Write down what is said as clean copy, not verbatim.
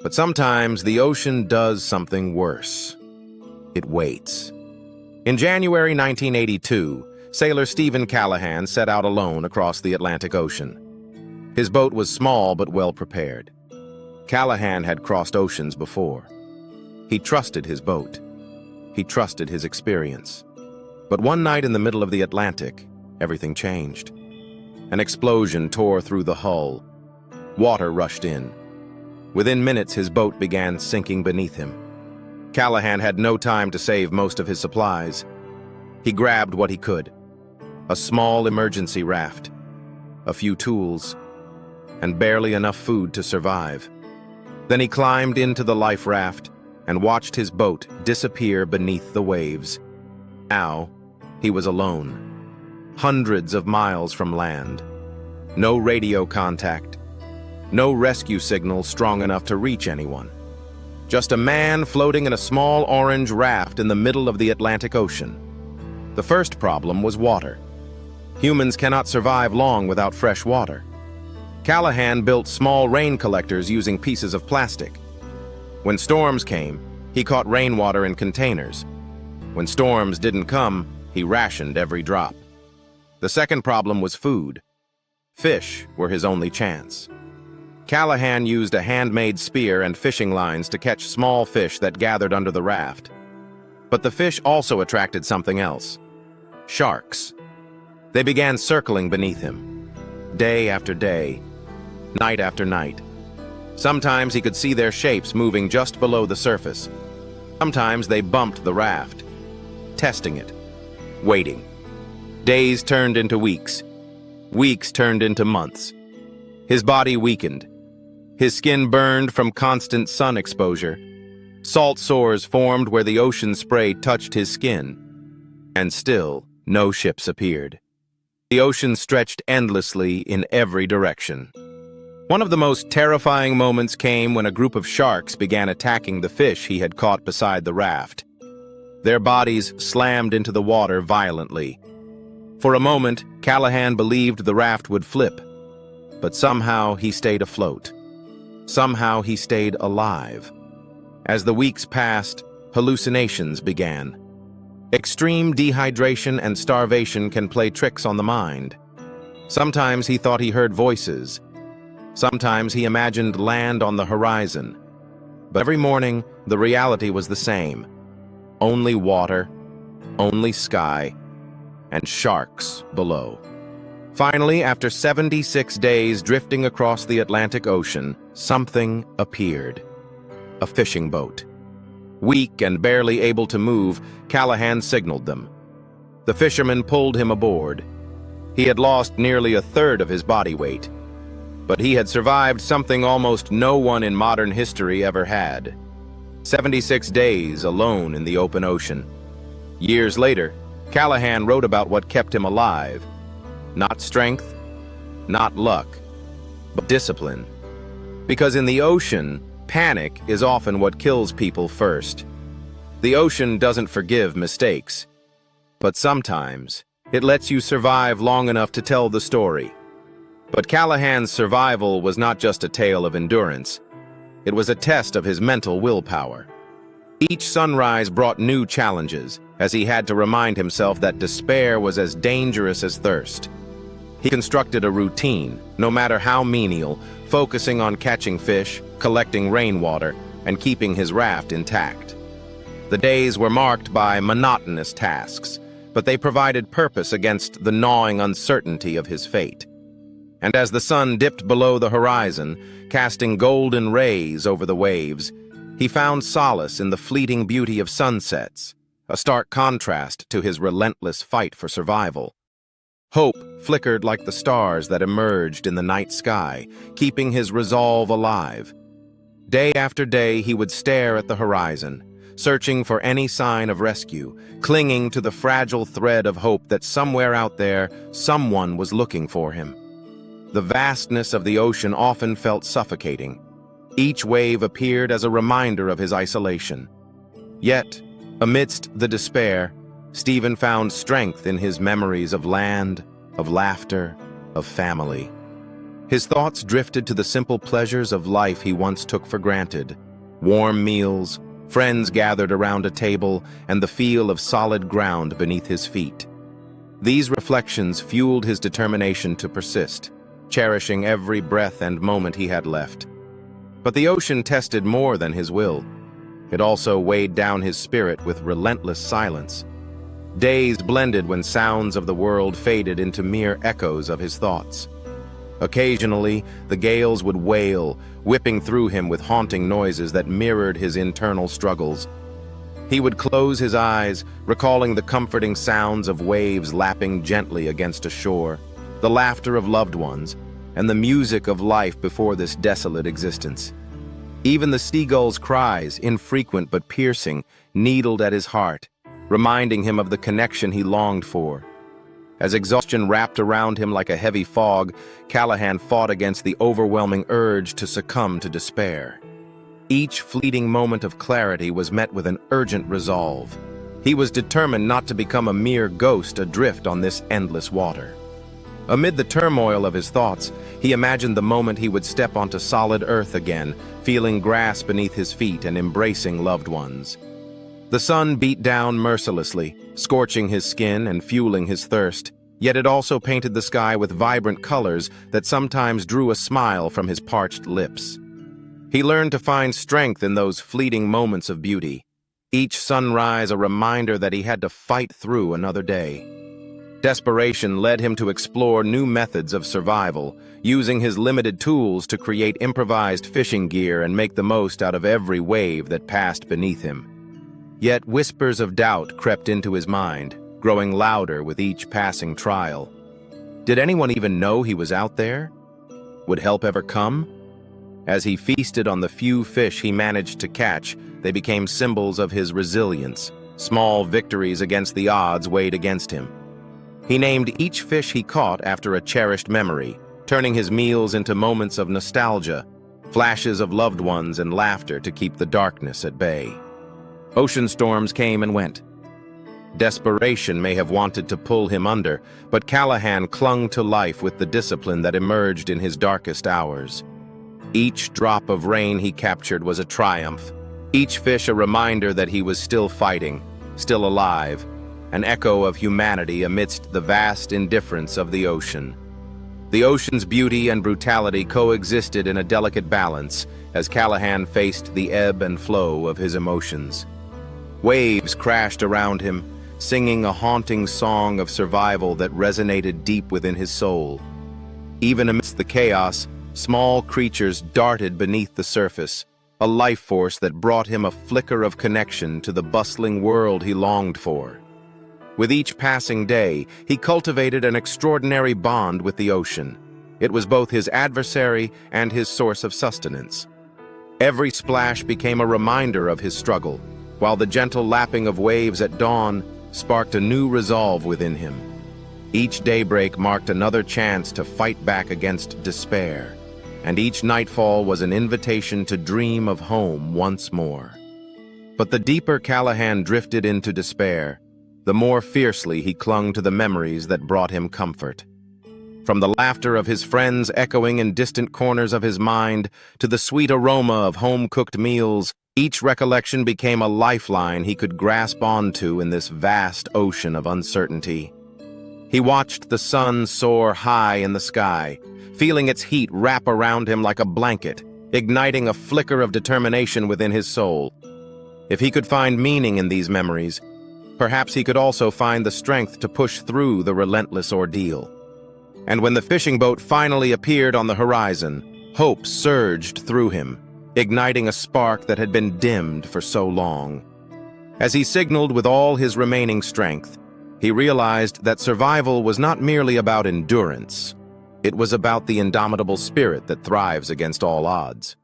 But sometimes the ocean does something worse. It waits. In January 1982, sailor Steven Callahan set out alone across the Atlantic Ocean. His boat was small but well prepared. Callahan had crossed oceans before. He trusted his boat. He trusted his experience. But one night in the middle of the Atlantic, everything changed. An explosion tore through the hull. Water rushed in. Within minutes, his boat began sinking beneath him. Callahan had no time to save most of his supplies. He grabbed what he could: a small emergency raft, a few tools, and barely enough food to survive. Then he climbed into the life raft and watched his boat disappear beneath the waves. Now, he was alone, hundreds of miles from land. No radio contact, no rescue signal strong enough to reach anyone. Just a man floating in a small orange raft in the middle of the Atlantic Ocean. The first problem was water. Humans cannot survive long without fresh water. Callahan built small rain collectors using pieces of plastic. When storms came, he caught rainwater in containers. When storms didn't come, he rationed every drop. The second problem was food. Fish were his only chance. Callahan used a handmade spear and fishing lines to catch small fish that gathered under the raft. But the fish also attracted something else: sharks. They began circling beneath him, day after day, night after night. Sometimes he could see their shapes moving just below the surface. Sometimes they bumped the raft, testing it, waiting. Days turned into weeks. Weeks turned into months. His body weakened. His skin burned from constant sun exposure. Salt sores formed where the ocean spray touched his skin. And still, no ships appeared. The ocean stretched endlessly in every direction. One of the most terrifying moments came when a group of sharks began attacking the fish he had caught beside the raft. Their bodies slammed into the water violently. For a moment, Callahan believed the raft would flip, but somehow he stayed afloat. Somehow he stayed alive. As the weeks passed, hallucinations began. Extreme dehydration and starvation can play tricks on the mind. Sometimes he thought he heard voices. Sometimes he imagined land on the horizon. But every morning, the reality was the same. Only water, only sky, and sharks below. Finally, after 76 days drifting across the Atlantic Ocean, something appeared. A fishing boat. Weak and barely able to move, Callahan signaled them. The fishermen pulled him aboard. He had lost nearly a third of his body weight, but he had survived something almost no one in modern history ever had. 76 days alone in the open ocean. Years later, Callahan wrote about what kept him alive. Not strength, not luck, but discipline. Because in the ocean, panic is often what kills people first. The ocean doesn't forgive mistakes, but sometimes it lets you survive long enough to tell the story. But Callahan's survival was not just a tale of endurance. It was a test of his mental willpower. Each sunrise brought new challenges, as he had to remind himself that despair was as dangerous as thirst. He constructed a routine, no matter how menial, focusing on catching fish, collecting rainwater, and keeping his raft intact. The days were marked by monotonous tasks, but they provided purpose against the gnawing uncertainty of his fate. And as the sun dipped below the horizon, casting golden rays over the waves, he found solace in the fleeting beauty of sunsets, a stark contrast to his relentless fight for survival. Hope flickered like the stars that emerged in the night sky, keeping his resolve alive. Day after day, he would stare at the horizon, searching for any sign of rescue, clinging to the fragile thread of hope that somewhere out there, someone was looking for him. The vastness of the ocean often felt suffocating. Each wave appeared as a reminder of his isolation. Yet, amidst the despair, Steven found strength in his memories of land, of laughter, of family. His thoughts drifted to the simple pleasures of life he once took for granted. Warm meals, friends gathered around a table, and the feel of solid ground beneath his feet. These reflections fueled his determination to persist, cherishing every breath and moment he had left. But the ocean tested more than his will. It also weighed down his spirit with relentless silence. Days blended when sounds of the world faded into mere echoes of his thoughts. Occasionally, the gales would wail, whipping through him with haunting noises that mirrored his internal struggles. He would close his eyes, recalling the comforting sounds of waves lapping gently against a shore, the laughter of loved ones, and the music of life before this desolate existence. Even the seagull's cries, infrequent but piercing, needled at his heart, reminding him of the connection he longed for. As exhaustion wrapped around him like a heavy fog, Callahan fought against the overwhelming urge to succumb to despair. Each fleeting moment of clarity was met with an urgent resolve. He was determined not to become a mere ghost adrift on this endless water. Amid the turmoil of his thoughts, he imagined the moment he would step onto solid earth again, feeling grass beneath his feet and embracing loved ones. The sun beat down mercilessly, scorching his skin and fueling his thirst, yet it also painted the sky with vibrant colors that sometimes drew a smile from his parched lips. He learned to find strength in those fleeting moments of beauty, each sunrise a reminder that he had to fight through another day. Desperation led him to explore new methods of survival, using his limited tools to create improvised fishing gear and make the most out of every wave that passed beneath him. Yet whispers of doubt crept into his mind, growing louder with each passing trial. Did anyone even know he was out there? Would help ever come? As he feasted on the few fish he managed to catch, they became symbols of his resilience. Small victories against the odds weighed against him. He named each fish he caught after a cherished memory, turning his meals into moments of nostalgia, flashes of loved ones and laughter to keep the darkness at bay. Ocean storms came and went. Desperation may have wanted to pull him under, but Callahan clung to life with the discipline that emerged in his darkest hours. Each drop of rain he captured was a triumph, each fish a reminder that he was still fighting, still alive, an echo of humanity amidst the vast indifference of the ocean. The ocean's beauty and brutality coexisted in a delicate balance as Callahan faced the ebb and flow of his emotions. Waves crashed around him, singing a haunting song of survival that resonated deep within his soul. Even amidst the chaos, small creatures darted beneath the surface, a life force that brought him a flicker of connection to the bustling world he longed for. With each passing day, he cultivated an extraordinary bond with the ocean. It was both his adversary and his source of sustenance. Every splash became a reminder of his struggle, while the gentle lapping of waves at dawn sparked a new resolve within him. Each daybreak marked another chance to fight back against despair, and each nightfall was an invitation to dream of home once more. But the deeper Callahan drifted into despair, the more fiercely he clung to the memories that brought him comfort. From the laughter of his friends echoing in distant corners of his mind to the sweet aroma of home-cooked meals, each recollection became a lifeline he could grasp onto in this vast ocean of uncertainty. He watched the sun soar high in the sky, feeling its heat wrap around him like a blanket, igniting a flicker of determination within his soul. If he could find meaning in these memories, perhaps he could also find the strength to push through the relentless ordeal. And when the fishing boat finally appeared on the horizon, hope surged through him, igniting a spark that had been dimmed for so long. As he signaled with all his remaining strength, he realized that survival was not merely about endurance. It was about the indomitable spirit that thrives against all odds.